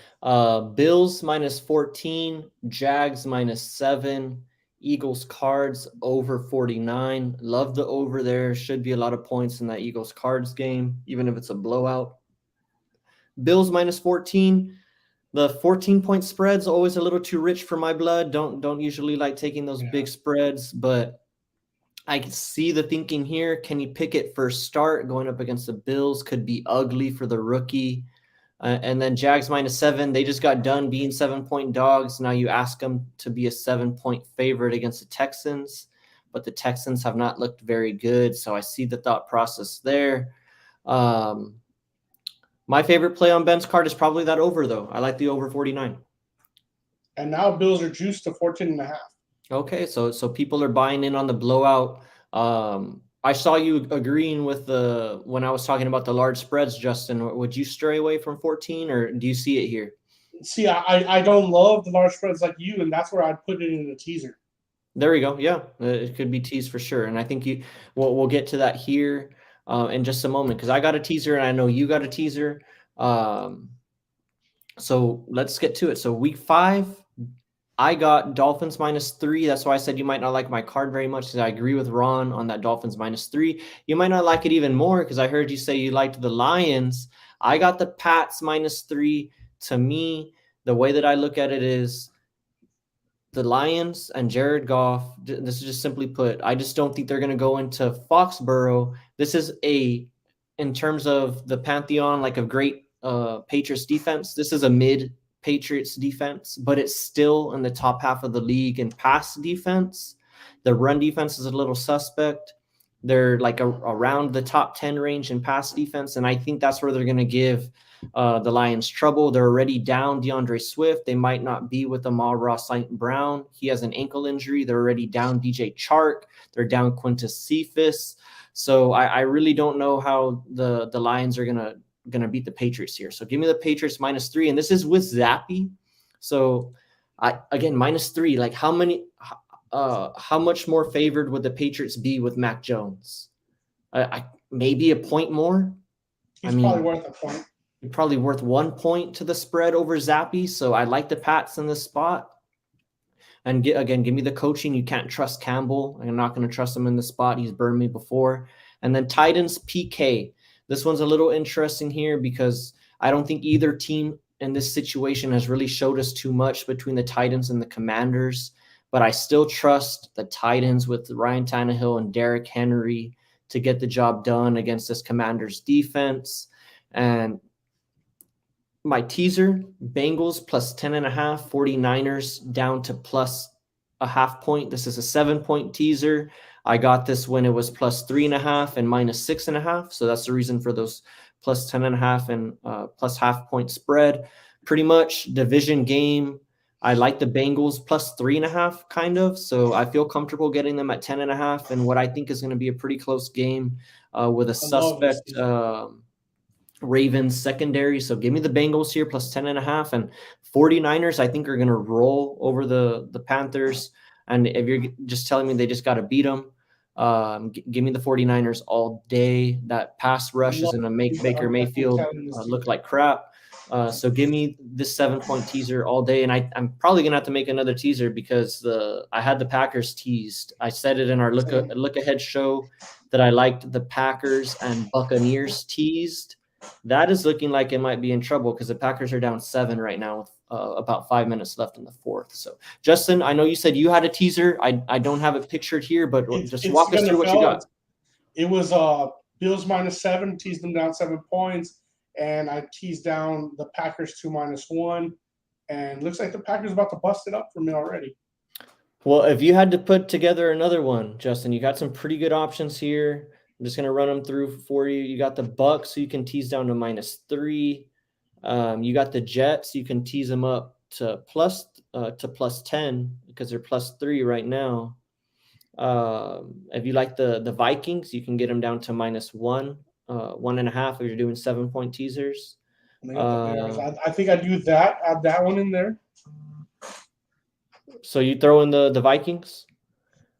Bills -14, Jags -7. Eagles Cards over 49. Love the over there. Should be a lot of points in that Eagles Cards game, even if it's a blowout. Bills -14. The 14-point spread's always a little too rich for my blood. Don't usually like taking those big spreads, but I can see the thinking here. Kenny Pickett first start going up against the Bills could be ugly for the rookie. And then Jags -7, they just got done being 7-point dogs. Now you ask them to be a 7-point favorite against the Texans, but the Texans have not looked very good. So I see the thought process there. My favorite play on Ben's card is probably that over, though. I like the over 49. And now Bills are juiced to 14.5. Okay, so people are buying in on the blowout. I saw you agreeing with when I was talking about the large spreads, Justin. Would you stray away from 14, or do you see it here? See, I don't love the large spreads like you, and that's where I'd put it in the teaser. There we go. Yeah, it could be teased for sure. And I think we'll get to that here in just a moment, because I got a teaser and I know you got a teaser. So let's get to it. So week 5, I got Dolphins -3. That's why I said you might not like my card very much, because I agree with Ron on that Dolphins -3. You might not like it even more because I heard you say you liked the Lions. I got the Pats -3. To me, the way that I look at it is the Lions and Jared Goff. This is just simply put, I just don't think they're going to go into Foxborough. This is in terms of the pantheon, like a great Patriots defense, this is a mid Patriots defense, but it's still in the top half of the league in pass defense. The run defense is a little suspect. They're like around the top 10 range in pass defense, and I think that's where they're going to give the Lions trouble. They're already down DeAndre Swift. They might not be with Amon-Ra St. Brown. He has an ankle injury. They're already down DJ Chark. They're down Quintus Cephas. So I really don't know how the Lions are going to beat the Patriots here. So give me the Patriots -3, and this is with Zappy. So again, -3, like how much more favored would the Patriots be with Mac Jones? Maybe a point more. He's probably worth a point. Probably worth 1 point to the spread over Zappy. So I like the Pats in this spot. And give me the coaching. You can't trust Campbell. I'm not going to trust him in the spot. He's burned me before. And then Titans PK. This one's a little interesting here because I don't think either team in this situation has really showed us too much between the Titans and the Commanders. But I still trust the Titans with Ryan Tannehill and Derrick Henry to get the job done against this Commanders defense. And my teaser, Bengals plus 10.5, 49ers down to plus a half point. This is a 7-point teaser. I got this when it was plus 3.5 and minus 6.5. So that's the reason for those plus 10.5 and plus half point spread. Pretty much division game. I like the Bengals plus 3.5 kind of. So I feel comfortable getting them at 10.5 and what I think is going to be a pretty close game with a I love this. suspect Ravens secondary. So give me the Bengals here plus 10.5 and 49ers, I think are going to roll over the Panthers. And if you're just telling me they just got to beat them, give me the 49ers all day. That pass rush is going to make Baker Mayfield look like crap. So give me this 7-point teaser all day. And I'm probably going to have to make another teaser because I had the Packers teased. I said it in our look ahead show that I liked the Packers and Buccaneers teased. That is looking like it might be in trouble because the Packers are down 7 right now with about 5 minutes left in the fourth. So, Justin, I know you said you had a teaser. I don't have it pictured here, but just walk us through what you got. It was Bills -7, teased them down 7 points, and I teased down the Packers 2 -1, and looks like the Packers about to bust it up for me already. Well, if you had to put together another one, Justin, you got some pretty good options here. I'm just going to run them through for you. You got the Bucks, so you can tease down to -3. You got the Jets, you can tease them up to plus 10 because they're +3 right now. If you like the Vikings, you can get them down to -1, 1.5 if you're doing 7-point teasers. I think I do that. Add that one in there. So you throw in the Vikings?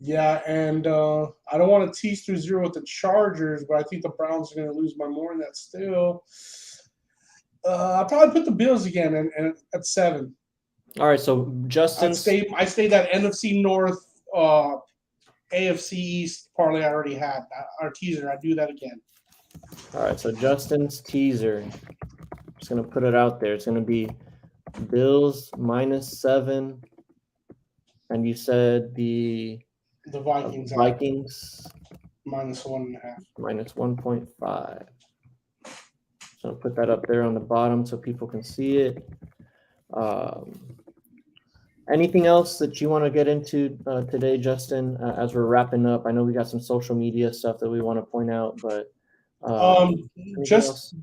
Yeah, and I don't want to tease through 0 with the Chargers, but I think the Browns are going to lose by more than that still. I'll probably put the Bills again and at 7. All right, so Justin, I stay that NFC North, AFC East parlay I already had. Our teaser, I do that again. All right, so Justin's teaser. Just going to put it out there. It's going to be Bills -7. And you said the Vikings -1.5. -1.5. So I'll put that up there on the bottom so people can see it. Anything else that you want to get into today, Justin, as we're wrapping up? I know we got some social media stuff that we want to point out, but just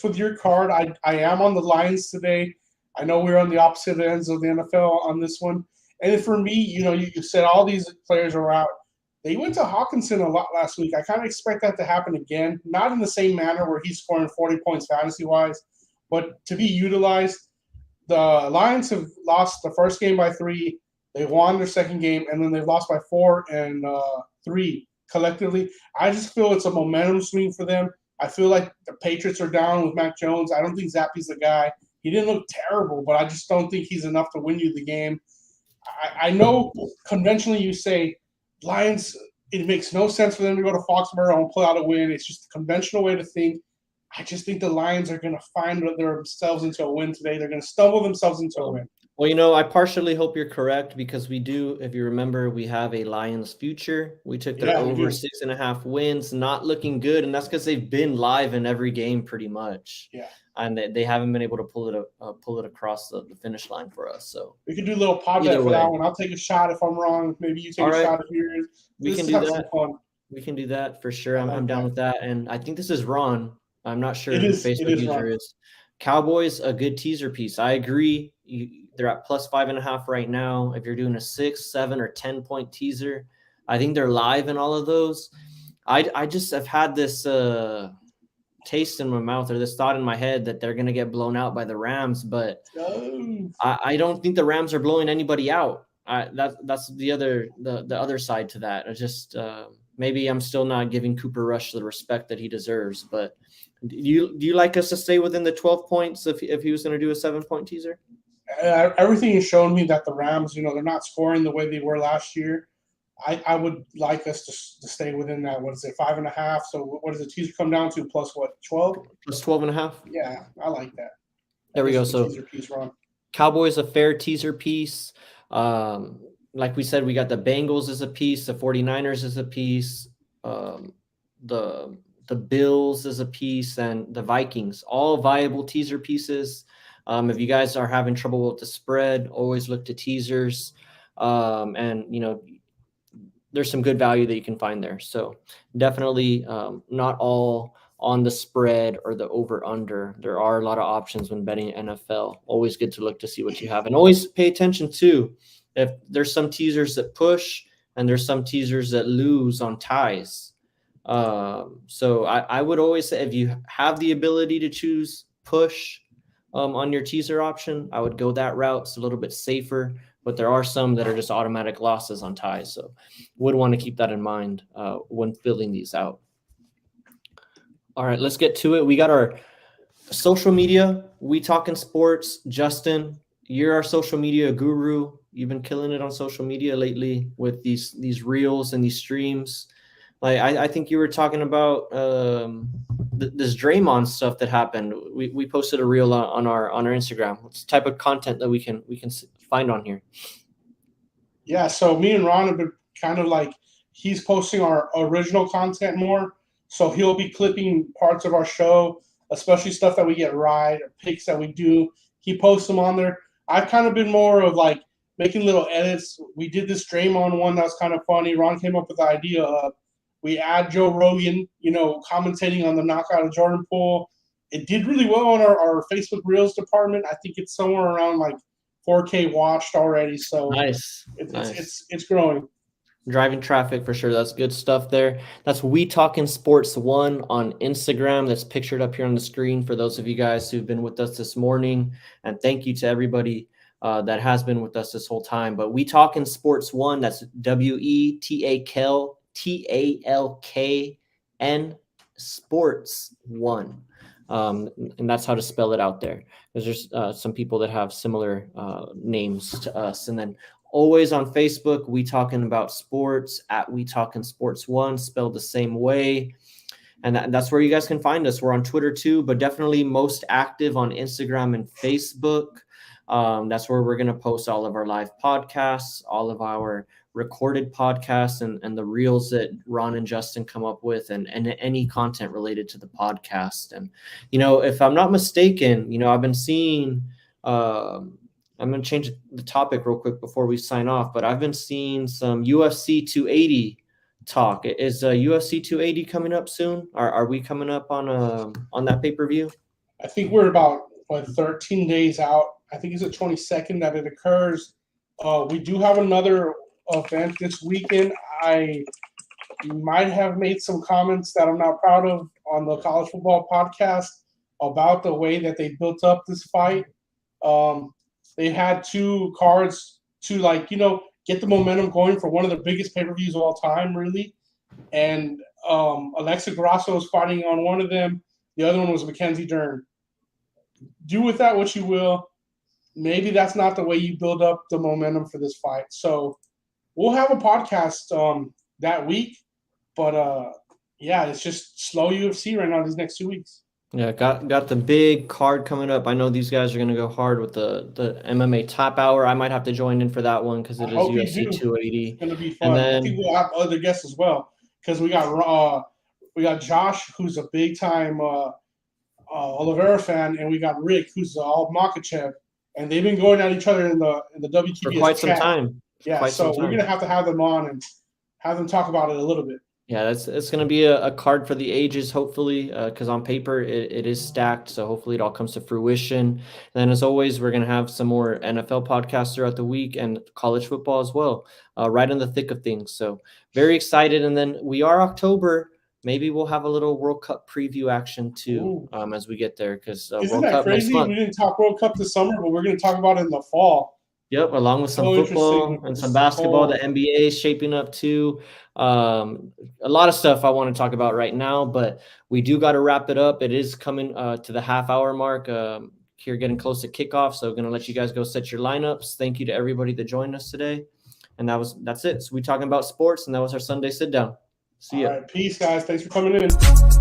with your card, I am on the Lions today. I know we're on the opposite ends of the NFL on this one. And for me, you said all these players are out. They went to Hawkinson a lot last week. I kind of expect that to happen again, not in the same manner where he's scoring 40 points fantasy-wise, but to be utilized. The Lions have lost the first game by 3. They won their second game, and then they've lost by 4 and 3 collectively. I just feel it's a momentum swing for them. I feel like the Patriots are down with Mac Jones. I don't think Zappi's the guy. He didn't look terrible, but I just don't think he's enough to win you the game. I know conventionally you say Lions, it makes no sense for them to go to Foxborough and pull out a win. It's just a conventional way to think. I just think the Lions are going to find themselves into a win today. They're going to stumble themselves into a win. Well, I partially hope you're correct because we do, if you remember, we have a Lions future. We took their over 6.5 wins, not looking good, and that's because they've been live in every game pretty much. Yeah. And they haven't been able to pull it across the finish line for us. So we can do a little pod bet for that one. I'll take a shot if I'm wrong. Maybe you take a shot if you're. We can do that. We can do that for sure. I'm down with that. And I think this is Ron. I'm not sure who the Facebook user is. Cowboys, a good teaser piece. I agree. They're at plus 5.5 right now. If you're doing a 6, 7, or 10-point teaser, I think they're live in all of those. I just have had this taste in my mouth or this thought in my head that they're going to get blown out by the Rams, but I don't think the Rams are blowing anybody out. That's the other side to that. I just maybe I'm still not giving Cooper Rush the respect that he deserves, but do you like us to stay within the 12 points if he was going to do a 7-point teaser? Everything has shown me that the Rams, they're not scoring the way they were last year. I would like us to stay within that. What is it, 5.5? So what does the teaser come down to? Plus what, 12? Plus 12.5. Yeah, I like that. There we go. So teaser piece, Ron. Cowboys, a fair teaser piece. Like we said, we got the Bengals as a piece, the 49ers as a piece, the the Bills as a piece, and the Vikings, all viable teaser pieces. If you guys are having trouble with the spread, always look to teasers. And, there's some good value that you can find there. So definitely not all on the spread or the over under. There are a lot of options when betting NFL. Always good to look to see what you have, and always pay attention to if there's some teasers that push and there's some teasers that lose on ties. So I would always say, if you have the ability to choose push on your teaser option, I would go that route. It's a little bit safer, but there are some that are just automatic losses on ties. So would want to keep that in mind when filling these out. All right, let's get to it. We got our social media. We Talking Sports. Justin, you're our social media guru. You've been killing it on social media lately with these reels and these streams. Like I think you were talking about this Draymond stuff that happened. We posted a reel on our Instagram. What's the type of content that we can find on here? Yeah, so me and Ron have been kind of like, he's posting our original content more. So he'll be clipping parts of our show, especially stuff that we get right, or picks that we do. He posts them on there. I've kind of been more of like making little edits. We did this Draymond one that was kind of funny. Ron came up with the idea of, we add Joe Rogan, commentating on the knockout of Jordan Poole. It did really well on our Facebook Reels department. I think it's somewhere around like 4K watched already. So nice. It's growing. Driving traffic for sure. That's good stuff there. That's We Talking Sports 1 on Instagram. That's pictured up here on the screen for those of you guys who've been with us this morning. And thank you to everybody that has been with us this whole time. But We Talking Sports 1, that's WeTalkN Sports 1. And that's how to spell it out there. There's some people that have similar names to us. And then always on Facebook, We Talking About Sports, at We Talking Sports 1, spelled the same way. And that's where you guys can find us. We're on Twitter too, but definitely most active on Instagram and Facebook. That's where we're going to post all of our live podcasts, all of our recorded podcasts, and the reels that Ron and Justin come up with, and any content related to the podcast. And, if I'm not mistaken, I've been seeing, I'm going to change the topic real quick before we sign off, but I've been seeing some UFC 280 talk. Is UFC 280 coming up soon? Are we coming up on that pay-per-view? I think we're about 13 days out. I think it's the 22nd that it occurs. We do have another event this weekend. I might have made some comments that I'm not proud of on the college football podcast about the way that they built up this fight. They had two cards to get the momentum going for one of the biggest pay-per-views of all time, really. And Alexa Grasso was fighting on one of them. The other one was Mackenzie Dern. Do with that what you will. Maybe that's not the way you build up the momentum for this fight. So we'll have a podcast that week. But, it's just slow UFC right now these next 2 weeks. Yeah, got the big card coming up. I know these guys are going to go hard with the MMA Top Hour. I might have to join in for that one because it is UFC 280. It's going to be fun. And then, I think we'll have other guests as well because we got Josh, who's a big-time Oliveira fan, and we got Rick, who's all Makachev. And they've been going at each other in the WTBs for quite some time. Yeah, so we're going to have them on and have them talk about it a little bit. Yeah, it's going to be a card for the ages, hopefully, because on paper it is stacked. So hopefully it all comes to fruition. And then, as always, we're going to have some more NFL podcasts throughout the week and college football as well, right in the thick of things. So very excited. And then we are October. Maybe we'll have a little World Cup preview action too as we get there. Because isn't World that Cup crazy? We didn't talk World Cup this summer, but we're going to talk about it in the fall. Yep, along with some football and some basketball. The NBA is shaping up too. A lot of stuff I want to talk about right now, but we do got to wrap it up. It is coming to the half-hour mark. Here, getting close to kickoff, so going to let you guys go set your lineups. Thank you to everybody that joined us today, and that's it. So we talking about sports, and that was our Sunday sit down. See ya. All right, peace, guys. Thanks for coming in.